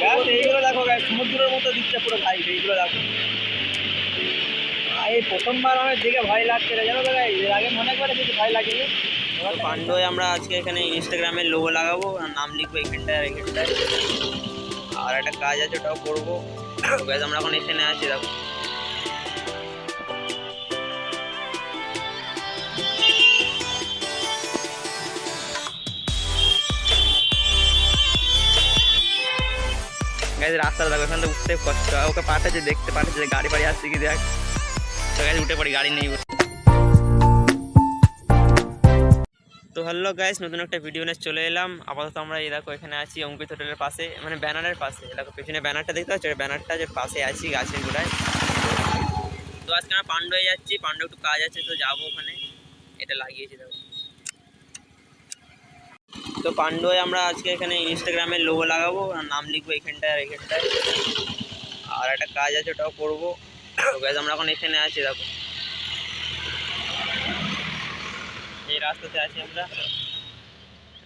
গাছ এইগুলো দেখো গাছ সমুদ্রের মতো দিচ্ছে পুরো ভাই, এইগুলো দেখো। এই প্রথমবার আমার দেখে ভয় লাগছে জানো তো গাইস, এর আগে মনে করে কিছু ভয় লাগেনি। তো পাণ্ডুয় আমরা আজকে এখানে ইনস্টাগ্রামের লোগো লাগাবো আর নাম লিখবো এখানটায় আর এখানটায়। আর একটা কাজ আছে ওটাও করবো। গাইস আমরা এখন এখানে আছি দেখো। গাইস রাস্তাটা দেখো, এখান থেকে উঠতে কষ্ট, ওকে পাঠাচ্ছে দেখতে পাঠাচ্ছে গাড়ি বাড়ি আসছে কি দেখ। তো গাইস উঠে পড়ি, গাড়ি নেই। তো হ্যালো গাইস, নতুন একটা ভিডিও নিয়ে চলে এলাম। আপাতত আমরা এই দেখো এখানে আছি অঙ্কিত হোটেলের পাশে, মানে ব্যানারের পাশে। দেখো পেছনে ব্যানারটা দেখতে পাচ্ছ, ব্যানারটা যে পাশে আছি গাছের গোড়ায়। তো আজকে আমরা পাণ্ডুয়ে যাচ্ছি, পাণ্ডু একটু কাজ আছে তো যাবো ওখানে। এটা লাগিয়েছি দেখো। তো পাণ্ডুয়ে আমরা আজকে এখানে ইনস্টাগ্রামের লোগো লাগাবো আর নাম লিখবো এখানটায় আর এখানটায়। আর একটা কাজ আছে ওটাও করবো। তো গাইস আমরা এখন এখানে আছি দেখো, এই রাস্তাতে আছি আমরা।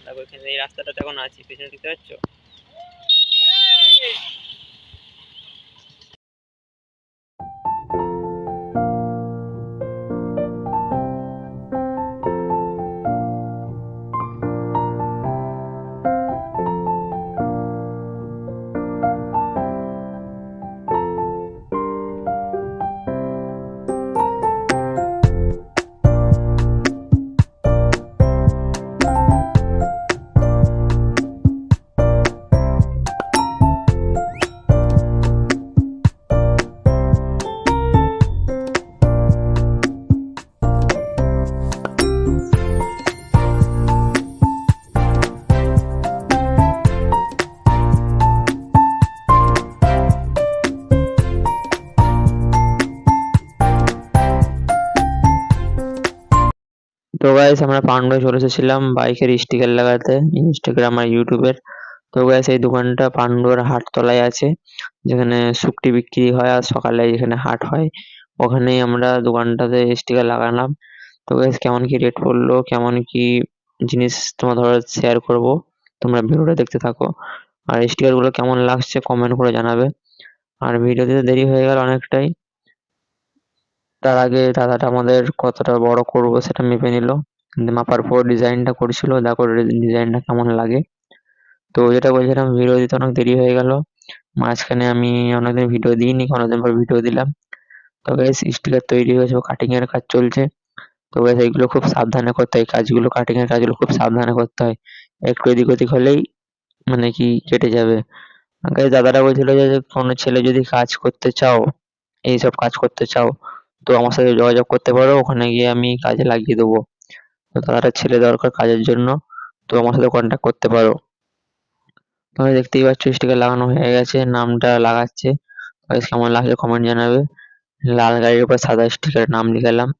দেখো এখানে এই রাস্তাটাতে এখন আছি, পেছনে দেখতে পাচ্ছ। তো গাইস আমরা পান্ডুয়ে চলে এসেছিলাম বাইকের স্টিকার লাগাতে, ইনস্টাগ্রাম আর ইউটিউবের। তো গাইস এই দোকানটা পান্ডুয়ার হাটতলায় আছে, যেখানে শুকটি বিক্রি হয় আর সকালে এখানে হাট হয়। ওখানেই আমরা দোকানটাতে স্টিকার লাগালাম। তো গাইস কেমন কি রেট পড়লো, কেমন কি জিনিস তোমার ধরো শেয়ার করবো, তোমরা ভিডিওটা দেখতে থাকো। আর স্টিকার গুলো কেমন লাগছে কমেন্ট করে জানাবে। আর ভিডিও দিতে দেরি হয়ে গেল অনেকটাই, তার আগে দাদাটা আমাদের কতটা বড় করবো সেটা মেপে নিল। মাপার পর ডিজাইনটা করছিল, দেখো ডিজাইনটা কেমন লাগে। তো যেটা বলছিলাম ভিডিও দিতে অনেক দেরি হয়ে গেল, মাঝখানে আমি অনেকদিন ভিডিও দিইনি, অনেকদিন পর ভিডিও দিলাম। তো গাইস স্টিকার তৈরি হয়েছে, কাটিং এর কাজ চলছে। তো গাইস এইগুলো খুব সাবধানে করতে হয় কাজগুলো, কাটিং এর কাজগুলো খুব সাবধানে করতে হয়। একটু এদিক ওদিক হলেই মানে কি কেটে যাবে। গাইস দাদাটা বলছিল যে কোনো ছেলে যদি কাজ করতে চাও, এইসব কাজ করতে চাও, তো আমার সাথে যোগাযোগ করতে পারো, ওখানে গিয়ে আমি কাজে লাগিয়ে দেবো। তো দাদাটার ছেলে দরকার কাজের জন্য, তো আমার সাথে কন্ট্যাক্ট করতে পারো। তোমরা দেখতেই পাচ্ছ স্টিকার লাগানো হয়ে গেছে, নামটা লাগাচ্ছে। গাইস কেমন লাগছে কমেন্ট জানাবে। লাল গাড়ির উপর সাদা স্টিকারে নাম লিখালাম।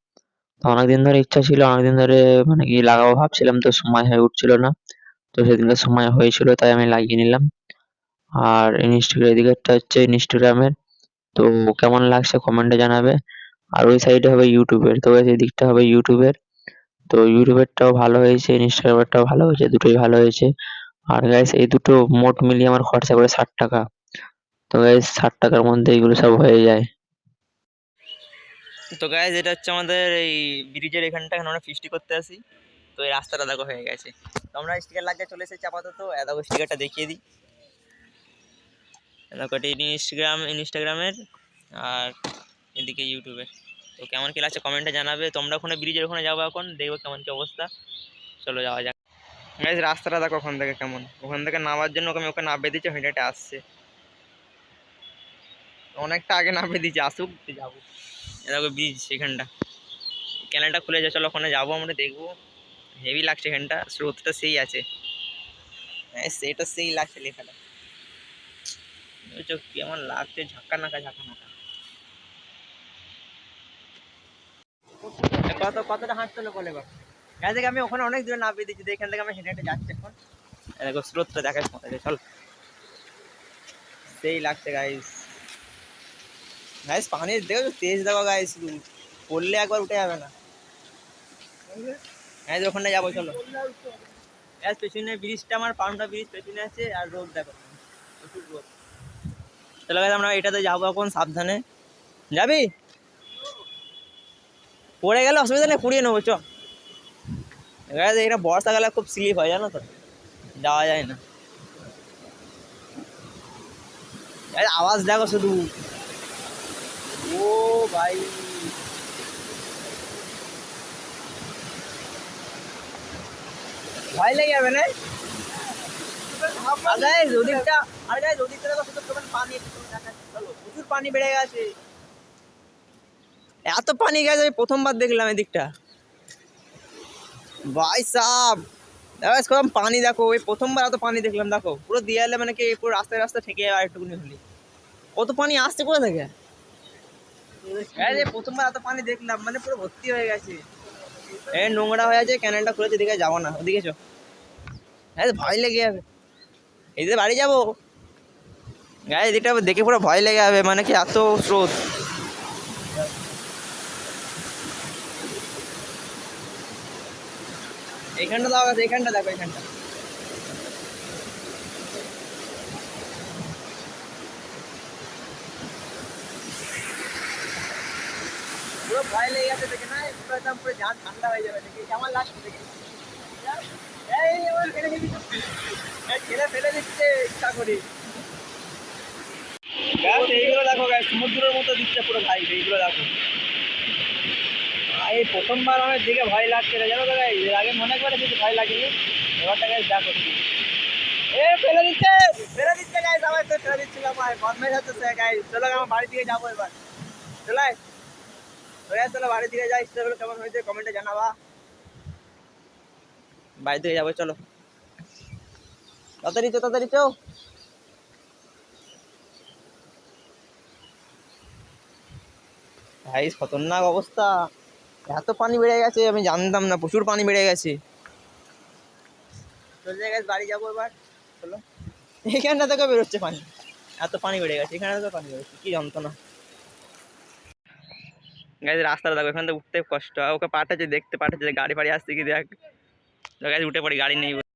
তো অনেকদিন ধরে ইচ্ছা ছিল, অনেকদিন ধরে মানে কি লাগাবো ভাবছিলাম, তো সময় হয়ে উঠছিল না। তো সেদিনকে সময় হয়েছিল তাই আমি লাগিয়ে নিলাম। আর ইনস্টাগ্রাম এদিকেরটা হচ্ছে ইনস্টাগ্রামের। তো কেমন লাগছে কমেন্টে জানাবে। আর ওই সাইডে হবে ইউটিউবের, তো এই দিকটা হবে ইউটিউবের। তো ইউটিউবেরটাও ভালো হয়েছে, ইনস্টাগ্রামেরটাও ভালো হয়েছে, দুটোই ভালো হয়েছে। আর গাইস এই দুটো মোট মিলিয়ে আমার খরচা পড়ে 60 টাকা। তো গাইস 60 টাকার মধ্যে এগুলো সব হয়ে যায়। তো গাইস এটা হচ্ছে আমাদের এই ব্রিজের এখানটা, এখানে আমরা ফিস্টি করতে আসি। তো এই রাস্তাটা দেখো হয়ে গেছে। তো আমরা স্টিকার লাগিয়ে চলে এসেছি আপাতত। দেখো স্টিকারটা দেখিয়ে দিই। দেখো এটা ইনস্টাগ্রামের আর এদিকে ইউটিউবের। তো কেমন কি লাগছে কমেন্টে জানাবে। তোমরা ওখানে ব্রিজের ওখানে যাবো, এখন দেখবো কেমন কি অবস্থা। চলো যাওয়া যাক। গাইস রাস্তাটা দেখো ওখান থেকে কেমন, ওখান থেকে নামার জন্য আমি ওকে নামিয়ে দিচ্ছি, হেঁটে হেঁটে আসছে। অনেকটা আগে নামিয়ে দিচ্ছি, আসুক যাবো। দেখো ব্রিজ এখানটা, ক্যানেলটা খুলে যায়, চলো ওখানে যাবো আমরা দেখবো। হেভি লাগছে এখানটা, স্রোতটা সেই আছে। হ্যাঁ সেটা সেই লাগছে লেখাটা, বুঝছো কেমন লাগছে, ঝাঁকা নাকা ঝাঁকা নাকা। কতটা হাঁটতে হলো বলে এবার। এখান থেকে আমি ওখানে অনেক দূরে নামিয়ে দিচ্ছি, এখান থেকে আমি হেঁটে হেঁটে যাচ্ছি এখন। দেখো স্রোতটা দেখাই তোমাদের, চল সেই লাগছে গাইস। গাইস পানির দেখো তেজ দেখো গাইস, শুধু পড়লে একবার উঠে যাবে না। গাইস ওখানে যাবো চলো। গাইস পেছনে ব্রিজটা, আমার পান্ডা ব্রিজ পেছনে আছে, আর রোড দেখো প্রচুর রোড। চলো গাইস আমরা এটাতে যাবো এখন, সাবধানে যাবি, পড়ে গেলে অসুবিধা নেই, কুড়িয়ে নেবো চ। গাইস এটা বর্ষাকালে খুব স্লিপ হয় জানো তো, যাওয়া যায় না। গাইস আওয়াজ দেখো শুধু, ও ভাই ভয় লেগে যাবে না? আর গাইস ওদিকটা, আর গাইস ওদিকটা দেখো শুধু কেমন পানি, চলো প্রচুর পানি বেড়ে গেছে, এত পানি গেছে আমি প্রথমবার দেখলাম এদিকটা ভাই সাব। দেখো কম পানি, দেখো ওই প্রথমবার এত পানি দেখলাম, দেখো পুরো দেয়ালে মানে কি পুরো রাস্তায় রাস্তায় ঠেকে যাবে একটুকুনি হলি, কত পানি আসছে কোথা থেকে। এই প্রথমবার এত পানি দেখলাম, মানে পুরো ভর্তি হয়ে গেছে, এই নোংরা হয়ে আছে, ক্যানেলটা খুলেছে, এদিকে যাবো না, ওদিকে চো। হ্যাঁ ভয় লেগে যাবে, এদিকে বাড়ি যাবো গায়ে, এদিকটা দেখে পুরো ভয় লেগে যাবে, মানে কি এত স্রোত। এইখানটা দাও গেছে, এইখানটা দেখো, এইখানটা পুরো ভয় লেগে গেছে দেখে না, পুরো একদম পুরো জান ঠান্ডা হয়ে যাবে দেখে, কেমন লাগছে দেখে। এই আমার ছেলে ফেলে দিচ্ছে ইচ্ছা করে। এইগুলো দেখো গাইস, সমুদ্রের মতো দিচ্ছে পুরো ভাই, এইগুলো দেখো। এই প্রথমবার আমার দিকে ভয় লাগছে না জানো তো গাইস, এর আগে মনে করে কিছু ভয় লাগেনি, এবারটা গাইস দেখো এ ফেলে দিচ্ছে গাইস, আমার তো ফেলে দিচ্ছিল, আমার বদমাইশ হচ্ছে গাইস। চলো আমার বাড়ি দিকে যাবো এবার, চলাই চলো বাড়ি দিকে যাই, চলো কেমন হয়েছে কমেন্টে জানাবা, বাড়ি দিকে যাবো চলো, তাড়াতাড়ি চো তাড়াতাড়ি চো। ভাই খতরনাক অবস্থা, এত পানি বেড়ে গেছে আমি জানতাম না, প্রচুর পানি বেড়ে গেছে। চলে গেছে বাড়ি যাবো এবার, চলো। এখানটা থেকে বেরোচ্ছে পানি, এত পানি বেড়ে গেছে, এখানে তো পানি বেরোচ্ছে, কি যন্ত্রণা। গাইজ রাস্তাটা দেখো, এখান থেকে উঠতে কষ্ট, ওকে পাঠাচ্ছে, দেখতে পাঠাচ্ছে গাড়ি ফাড়ি আসছে কি দেখ, গাইজ উঠে পড়ি, গাড়ি নেই।